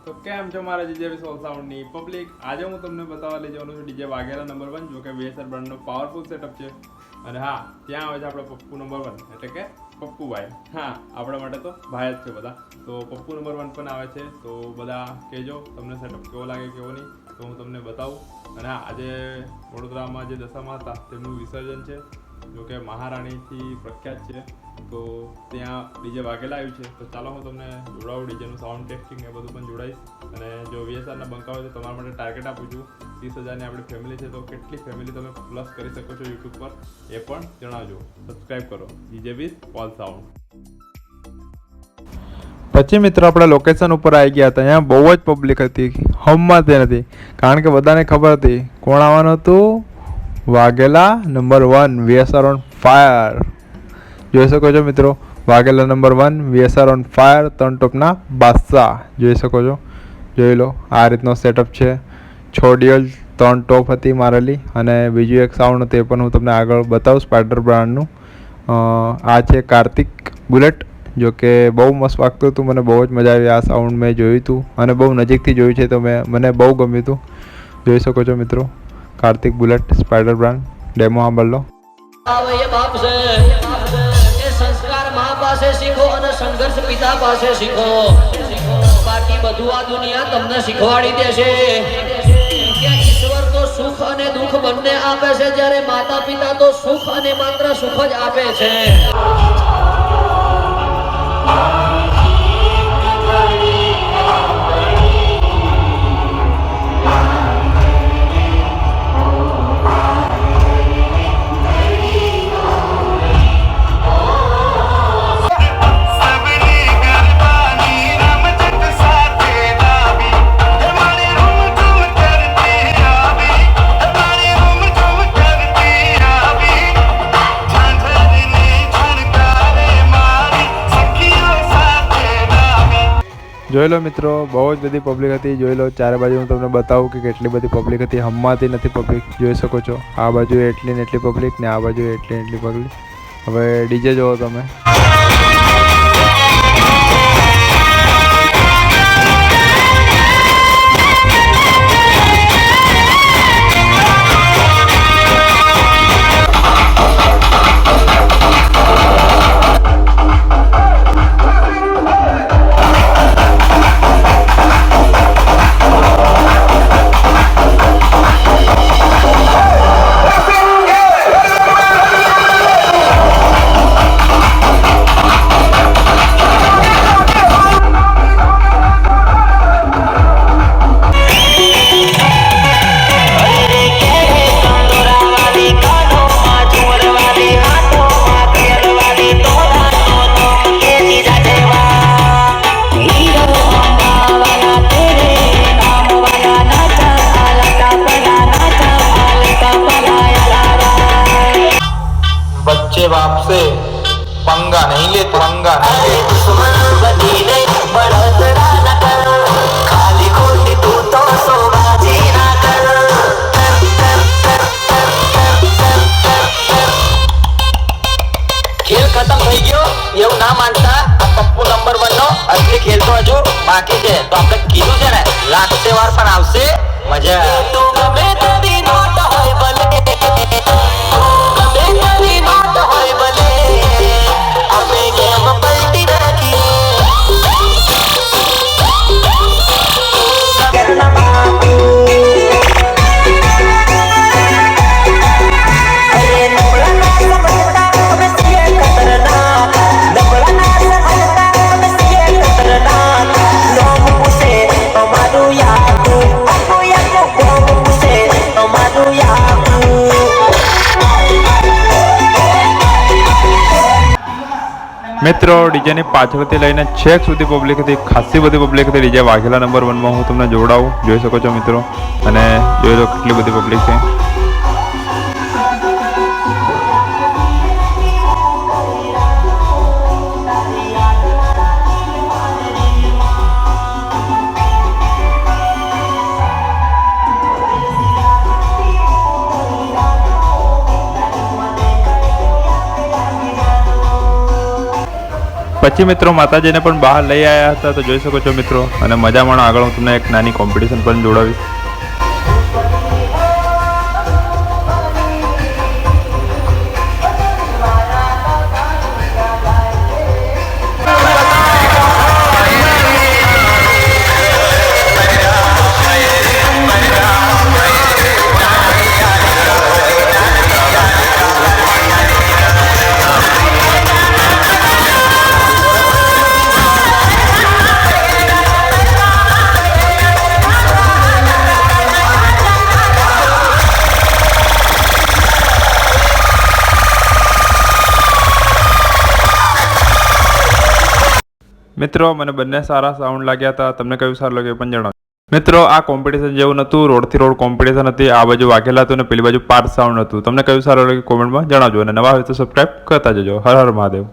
તો કેમ છો મારા જીજે સોલ સાઉન્ડની પબ્લિક? આજે હું તમને બતાવવા લઈ જવાનું છું ડીજે વાઘેલા નંબર 1, જો કે VSR બ્રાન્ડનો પાવરફુલ સેટઅપ છે. અને હા, ત્યાં આવે છે આપણે પપ્પુ નંબર 1, એટલે કે પપ્પુભાઈ. હા, આપણા માટે તો ભાઈ જ છે બધા. તો પપ્પુ નંબર 1 પણ આવે છે. તો બધા કહેજો તમને સેટઅપ કેવો લાગે કેવો નહીં, તો હું તમને બતાવું. અને હા, આજે વડોદરામાં જે દશામાં હતા તેમનું વિસર્જન છે, જો કે મહારાણીથી પ્રખ્યાત છે. તો ત્યાં ડીજે વાઘેલા આવ્યું છે. તો ચાલો હું તમને જોડાવું, ડીજેનું સાઉન્ડ ટેસ્ટિંગ એ બધું પણ જોડાઈશ. અને જો VSRના બંકા હોય તો તમારા માટે ટાર્ગેટ આપું છું 30,000ની આપણી ફેમિલી છે. તો કેટલી ફેમિલી તમે પ્લસ કરી શકો છો યુટ્યુબ પર એ પણ જણાવજો. સબસ્ક્રાઈબ કરો ડીજે વિથ પોલ સાઉન્ડ. પછી મિત્રો આપણે લોકેશન ઉપર આવી ગયા હતા. અહીંયા બહુ જ પબ્લિક હતી, હમવાતી નથી, કારણ કે બધાને ખબર હતી કોણ આવવાનું હતું. Vaghela number 1 VSR on fire. જોઈ શકો છો મિત્રો, Vaghela number 1 VSR on fire. ત્રણ ટોપના બાદશાહ જોઈ શકો છો. જોઈ લો, આ રીતનો સેટઅપ છે. 6 ડીએલ 3 ટોપ હતી મારેલી, અને બીજું એક સાઉન્ડ તે પણ હું તમને આગળ બતાવું સ્પાઈડર બ્રાન્ડનું. આ છે કાર્તિક બુલેટ, જો કે બહુ મસ્ત વાગતું હતું. મને બહુ જ મજા આવી. આ સાઉન્ડ મેં જોયું હતું અને બહુ નજીકથી જોયું છે, તો મને બહુ ગમ્યું હતું. જોઈ શકો છો મિત્રો, Kartik bullet spider brand. Demo સાંભળ લો. સંસ્કાર મા પાસે શીખો અને સંઘર્ષ પિતા પાસે શીખો. બાકી બધું આ દુનિયા તમને શીખવાડી દેશે કે ઈશ્વર તો સુખ અને દુઃખ બંને આપે છે, જ્યારે માતા પિતા તો સુખ અને માત્ર સુખ જ આપે છે. જોઈ લો મિત્રો, બહુ જ બધી પબ્લિક હતી. જોઈ લો, ચારે બાજુ હું તમને બતાવું કે કેટલી બધી પબ્લિક હતી. હમવાતી નથી પબ્લિક. જોઈ શકો છો, આ બાજુ એટલી ને એટલી પબ્લિક ને આ બાજુ એટલી ને એટલી પબ્લિક. હવે ડીજે જોવો તમે. बच्चे बाप से पंगा नहीं लेते, पंगा नहीं लेते। खाली खोटी तू तो सोबाजी ना कर। खेल खत्म થઈ ગયો એવું ના માનતા. આ પપ્પુ નંબર 1 નો અસલી ખેલ તો હજુ બાકી છે. તો આપણે કીધું છે ને, લાખ તહેવાર પણ આવશે. મજા તું ગમે તેવી નોટ હોય ભલે, મિત્રો ડીજેની પાછળથી લઈને છેક સુધી પબ્લિક હતી, ખાસી બધી પબ્લિક હતી. ડીજે વાઘેલા નંબર 1માં હું તમને જોડાવું. જોઈ શકો છો મિત્રો, અને જોઈ લો કેટલી બધી પબ્લિક છે. પછી મિત્રો માતાજીને પણ બહાર લઈ આવ્યા હતા, તો જોઈ શકો છો મિત્રો. અને મજા માણો. આગળ હું તમને એક નાની કોમ્પિટિશન પણ જોડાવીશ. મિત્રો મને બંને સારા સાઉન્ડ લાગ્યા હતા. તમને કયું સારું લાગ્યું પણ જણાવો. મિત્રો આ કોમ્પિટિશન જેવું નહોતું, રોડથી રોડ કોમ્પિટિશન હતી. આ બાજુ વાઘેલા હતું અને પેલી બાજુ પાર્ટ સાઉન્ડ હતું. તમને કયું સારું લાગ્યું કોમેન્ટમાં જણાવજો. અને નવા હોય તો સબસ્ક્રાઈબ કરતા જજો. હર હર મહાદેવ.